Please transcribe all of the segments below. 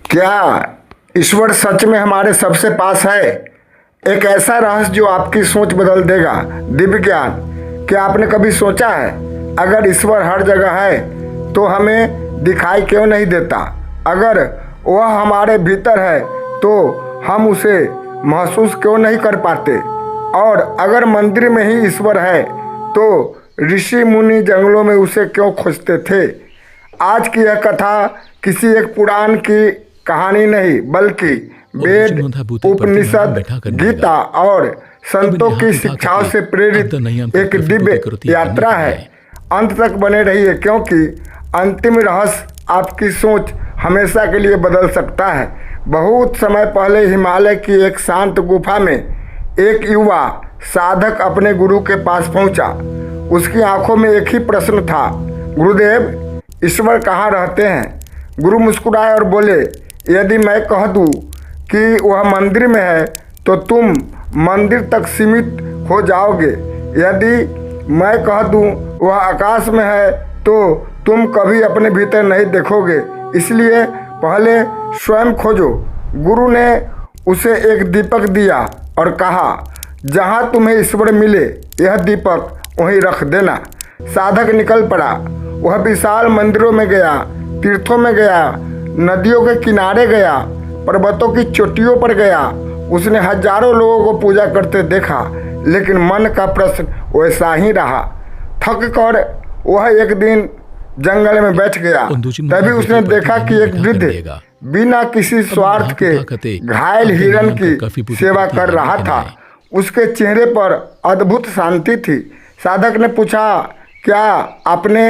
क्या ईश्वर सच में हमारे सबसे पास है? एक ऐसा रहस्य जो आपकी सोच बदल देगा। दिव्य ज्ञान। क्या आपने कभी सोचा है, अगर ईश्वर हर जगह है तो हमें दिखाई क्यों नहीं देता? अगर वह हमारे भीतर है तो हम उसे महसूस क्यों नहीं कर पाते? और अगर मंदिर में ही ईश्वर है तो ऋषि मुनि जंगलों में उसे क्यों खोजते थे? आज की यह कथा किसी एक पुराण की कहानी नहीं, बल्कि वेद, उपनिषद, गीता और संतों की शिक्षाओं से प्रेरित एक दिव्य यात्रा है। अंत तक बने रहिए, क्योंकि अंतिम रहस्य आपकी सोच हमेशा के लिए बदल सकता है। बहुत समय पहले हिमालय की एक शांत गुफा में एक युवा साधक अपने गुरु के पास पहुंचा। उसकी आंखों में एक ही प्रश्न था, गुरुदेव, ईश्वर कहाँ रहते हैं? गुरु मुस्कुराए और बोले, यदि मैं कह दूं कि वह मंदिर में है तो तुम मंदिर तक सीमित हो जाओगे। यदि मैं कह दूं वह आकाश में है तो तुम कभी अपने भीतर नहीं देखोगे। इसलिए पहले स्वयं खोजो। गुरु ने उसे एक दीपक दिया और कहा, जहाँ तुम्हें ईश्वर मिले यह दीपक वहीं रख देना। साधक निकल पड़ा। वह विशाल मंदिरों में गया, तीर्थों में गया, नदियों के किनारे गया, पर्वतों की चोटियों पर गया। उसने हजारों लोगों को पूजा करते देखा, लेकिन मन का प्रश्न वैसा ही रहा। थक कर वह एक दिन जंगल में बैठ गया। तभी उसने देखा कि एक वृद्ध बिना किसी स्वार्थ के घायल हिरण की सेवा कर रहा था। उसके चेहरे पर अद्भुत शांति थी। साधक ने पूछा, क्या आपने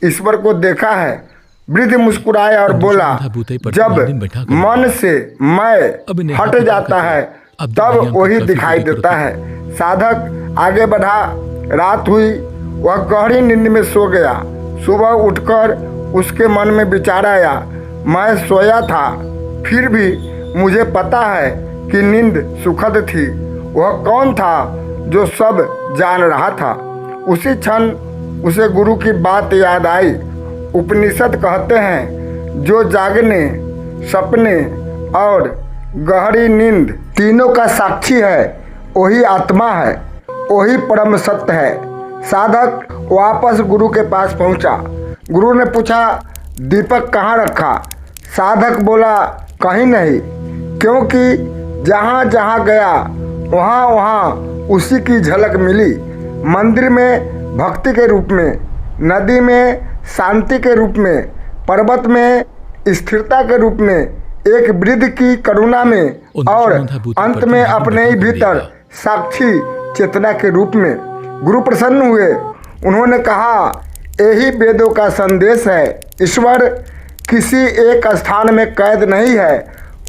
ईश्वर को देखा है? वृद्ध मुस्कुराया और बोला, जब मन से मैं हट जाता है तब वही दिखाई देता है। साधक आगे बढ़ा। रात हुई, वह गहरी नींद में सो गया। सुबह उठकर उसके मन में विचार आया, मैं सोया था, फिर भी मुझे पता है कि नींद सुखद थी। वह कौन था जो सब जान रहा था? उसी क्षण उसे गुरु की बात याद आई। उपनिषद कहते हैं, जो जागने, सपने और गहरी नींद तीनों का साक्षी है, वही आत्मा है, वही परम सत्य है। साधक वापस गुरु के पास पहुंचा। गुरु ने पूछा, दीपक कहाँ रखा? साधक बोला, कहीं नहीं, क्योंकि जहाँ जहाँ गया वहाँ वहाँ उसी की झलक मिली। मंदिर में भक्ति के रूप में, नदी में शांति के रूप में, पर्वत में स्थिरता के रूप में, एक वृद्ध की करुणा में, और अंत में अपने ही भीतर साक्षी चेतना के रूप में। गुरु प्रसन्न हुए। उन्होंने कहा, यही वेदों का संदेश है। ईश्वर किसी एक स्थान में कैद नहीं है,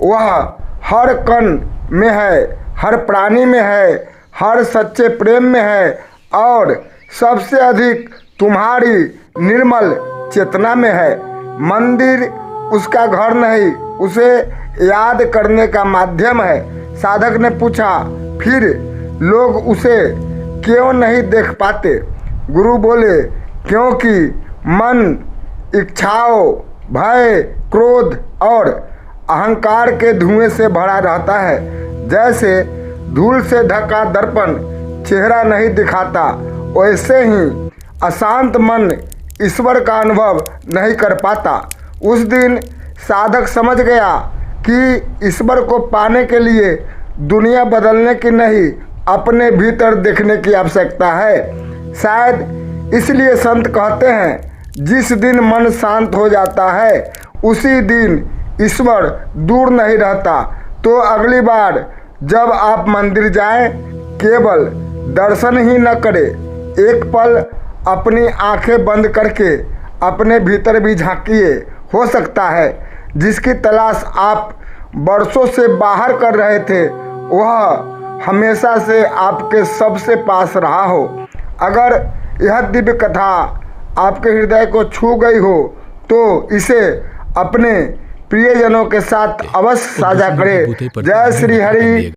वह हर कण में है, हर प्राणी में है, हर सच्चे प्रेम में है, और सबसे अधिक तुम्हारी निर्मल चेतना में है। मंदिर उसका घर नहीं, उसे याद करने का माध्यम है। साधक ने पूछा, फिर लोग उसे क्यों नहीं देख पाते? गुरु बोले, क्योंकि मन इच्छाओं, भय, क्रोध और अहंकार के धुएं से भरा रहता है। जैसे धूल से ढका दर्पण चेहरा नहीं दिखाता, वैसे ही अशांत मन ईश्वर का अनुभव नहीं कर पाता। उस दिन साधक समझ गया कि ईश्वर को पाने के लिए दुनिया बदलने की नहीं, अपने भीतर देखने की आवश्यकता है। शायद इसलिए संत कहते हैं, जिस दिन मन शांत हो जाता है उसी दिन ईश्वर दूर नहीं रहता। तो अगली बार जब आप मंदिर जाएं, केवल दर्शन ही न करें, एक पल अपनी आंखें बंद करके अपने भीतर भी झांकिए। हो सकता है जिसकी तलाश आप बरसों से बाहर कर रहे थे, वह हमेशा से आपके सबसे पास रहा हो। अगर यह दिव्य कथा आपके हृदय को छू गई हो तो इसे अपने प्रियजनों के साथ अवश्य साझा करें। जय श्री हरि।